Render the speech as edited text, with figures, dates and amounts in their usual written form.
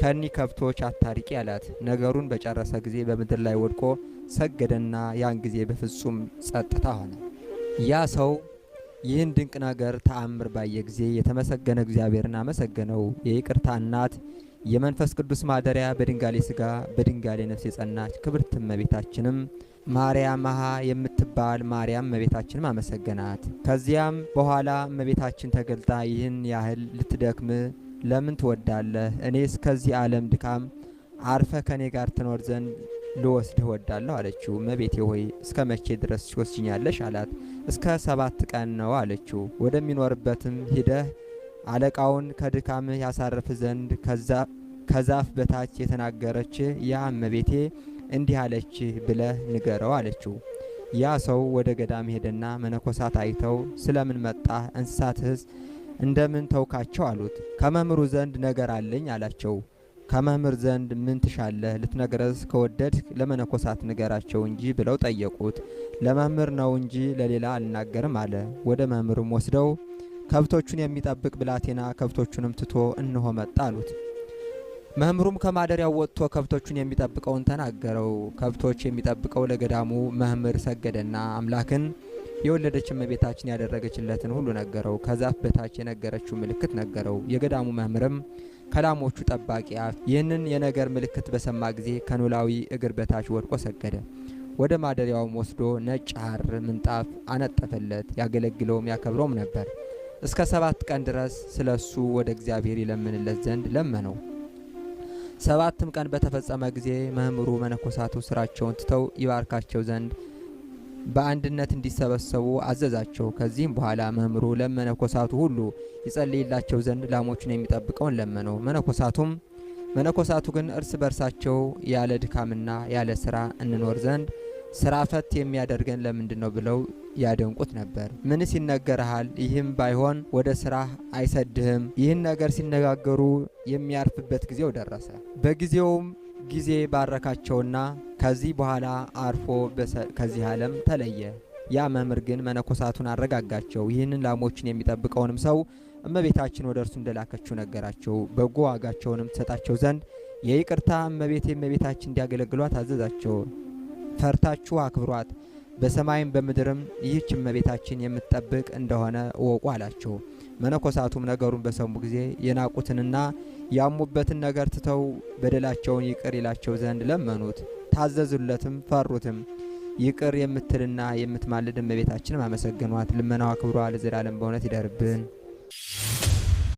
ከኒ ከብቶች አታርቂ አላት። ነገሩን በጨረሰ ጊዜ በምድር ላይ ወድቆ ሰገደና ያን ጊዜ በፍጹም ጸጥታ ሆነ። ያ ሰው ይህን ድንቅ ነገር ተአምር ባየ ጊዜ የተመሰገነ እግዚአብሔርን አመሰገነው። የይቅርታ እናት የመንፈስ ቅዱስ ማደሪያ በድንጋሌ ሥጋ በድንጋሌ ነፍስ የጸናች ክብርት እመቤታችንም ማርያምሃ የምትባል ማርያም እመቤታችንም አመሰገናት። ከዚያም በኋላ እመቤታችን ተገልጣ ይህን ያህል ልትደክም ለምን ትወዳለህ? እኔ እስከዚህ ዓለም ድካም አርፈ ከኔ ጋር ትኖር ዘንድ ልወስድህ ወዳለሁ አለችው። እመቤቴ ሆይ እስከ መቼ ድረስ ትወስጂኛለሽ? አላት። እስከ 7 ቀን ነው አለችው። ወደሚኖርበትም ሂደህ አለቃውን ከድካምህ ያሳርፍ ዘንድ ከዛፍ በታች የተናገረች ያ እመቤቴ እንዲህ አለች ብለህ ንገረው አለችው። ያ ሰው ወደ ገዳም ሄደና መነኮሳት አይተው ስለምን መጣህ? እንስሳትህስ እንደምን ተውካቸው? አሉት። ከመምህሩ ዘንድ ነገር አለኝ አላቸው። ከመምህር ዘንድ ምን ትሻለህ? ልትነግረስ ከወደድህ ለመነኮሳት ንገራቸው እንጂ ብለው ጠየቁት። ለመምህር ነው እንጂ ለሌላ አልናገርም አለ። ወደ መምህርም ወስደው ከብቶቹን የሚጠብቅ ብላቴና ከብቶቹንም ትቶ እንሆ መጣ አሉት። መምህሩም ከማደሪያው ወጥቶ ከብቶቹን የሚጠብቀውን ተናገረው። ከብቶች የሚጠብቀው ለገዳሙ መምህር ሰገደና አምላክን የወለደች እመቤታችን ያደረገችለትን ሁሉ ነገረው። ከዛፍ በታች የነገረችው ምልክት ነገረው። የገዳሙ መምህርም ከላሞቹ ጠባቂ አፍ ይህንን የነገር ምልክት በሰማ ጊዜ ከኖላዊ እግር በታች ወድቆ ሰገደ። ወደ ማደሪያውም ወስዶ ነጭ ሐር ምንጣፍ አነጠፈለት። ያገለግለውም ያከብረውም ነበር። እስከ 7 ቀን ድረስ ስለሱ ወደ እግዚአብሔር ይለምንለት ዘንድ ለመነው። 7ም ቀን በተፈጸመ ጊዜ መምህሩ መነኮሳቱ ስራቸውን ትተው ይባርካቸው ዘንድ በአንድነት እንዲሰበሰቡ አዘዛቸው። ከዚህም በኋላ መምህሩ ለመነኮሳቱ ሁሉ ይጸልይላቸው ዘንድ ላሞቹን የሚጠብቀውን ለመነው። መነኮሳቱ ግን እርስ በርሳቸው ያለ ድካምና ያለ ስራ እንኖር ዘንድ ስራ ፈት የሚያደርገን ለምንድን ነው ብለው ያደንቁት ነበር። ምንስ ይነገርሃል? ይህም ባይሆን ወደ ስራህ አይሰድህም። ይህን ነገር ሲነጋገሩ የሚያርፍበት ጊዜው ደረሰ። በጊዜውም ጊዜ ባረካቸውና ከዚህ በኋላ አርፎ ከዚህ ዓለም ተለየ። ያ መምህር ግን መነኮሳቱን አረጋጋቸው። ይህንን ላሞችን የሚጠብቀውንም ሰው እመቤታችን ወደ እርሱ እንደላከችው ነገራቸው። በጎ ዋጋቸውንም ትሰጣቸው ዘንድ የይቅርታ እመቤታችን እንዲያገለግሏት አዘዛቸው። ፈርታችሁ አክብሯት፣ በሰማይም በምድርም ይህች እመቤታችን የምትጠብቅ እንደሆነ እወቁ አላቸው። መነኮሳቱም ነገሩን በሰሙ ጊዜ የናቁትንና ያሙበትን ነገር ትተው በደላቸውን ይቅር ይላቸው ዘንድ ለመኑት፣ ታዘዙለትም፣ ፈሩትም። ይቅር የምትልና የምትማልድ እመቤታችንም አመሰገኗት። ልመናዋ ክብሯ ለዘላለም በእውነት ይደርብን።